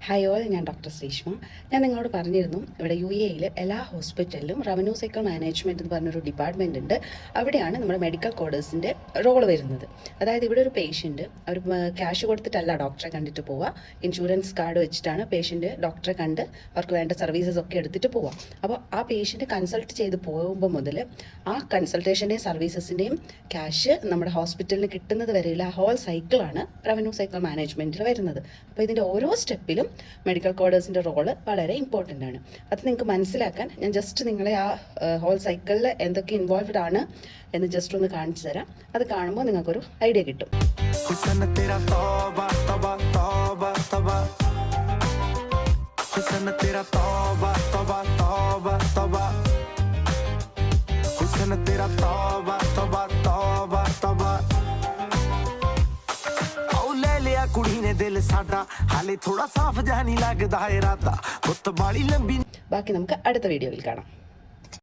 Hi all, ഞാൻ doctor Sreeshma. ഞാൻ നിങ്ങളോട് പറഞ്ഞിരുന്നു, ഇവിടെ UAE എല്ലാ ഹോസ്പിറ്റലിലും റവന്യൂ സൈക്കിൾ മാനേജ്മെൻറ്റ് എന്ന് പറഞ്ഞൊരു ഡിപ്പാർട്ട്മെൻ്റ് ഉണ്ട്. അവിടെയാണ് നമ്മുടെ മെഡിക്കൽ കോഡേഴ്സിൻ്റെ റോൾ വരുന്നത്. അതായത് ഇവിടെ ഒരു പേഷ്യൻറ്റ് അവർ ക്യാഷ് കൊടുത്തിട്ടല്ല ഡോക്ടറെ കണ്ടിട്ട് പോവുക. ഇൻഷുറൻസ് കാർഡ് വെച്ചിട്ടാണ് പേഷ്യൻറ്റ് ഡോക്ടറെ കണ്ട് അവർക്ക് വേണ്ട സർവീസസ് ഒക്കെ എടുത്തിട്ട് പോവുക. അപ്പോൾ ആ പേഷ്യൻറ്റ് കൺസൾട്ട് ചെയ്ത് പോകുമ്പോൾ മുതൽ ആ കൺസൾട്ടേഷൻ്റെയും സർവീസസിൻ്റെയും ക്യാഷ് നമ്മുടെ ഹോസ്പിറ്റലിന് കിട്ടുന്നത് വരെയുള്ള ആ ഹോൾ സൈക്കിളാണ് റവന്യൂ സൈക്കിൾ മാനേജ്മെൻറ്റിൽ വരുന്നത്. അപ്പോൾ ഇതിൻ്റെ ഓരോ സ്റ്റെപ്പിലും മെഡിക്കൽ കോഡേഴ്സിൻ്റെ റോള് വളരെ ഇമ്പോർട്ടൻ്റ് ആണ്. അത് നിങ്ങൾക്ക് മനസ്സിലാക്കാൻ ഞാൻ ജസ്റ്റ് നിങ്ങളെ ആ ഹോൾ സൈക്കിളിൽ എന്തൊക്കെ ഇൻവോൾവ്ഡ് ആണ് എന്ന് ജസ്റ്റ് ഒന്ന് കാണിച്ചു തരാം. അത് കാണുമ്പോൾ നിങ്ങൾക്കൊരു ഐഡിയ കിട്ടും. कुड़ी ने दिल साडा हाले थोड़ा साफ जानी लगदा है राता बुत बाली लंबी. ബാക്കി നമുക്ക് അടുത്ത വീഡിയോയിൽ കാണാം.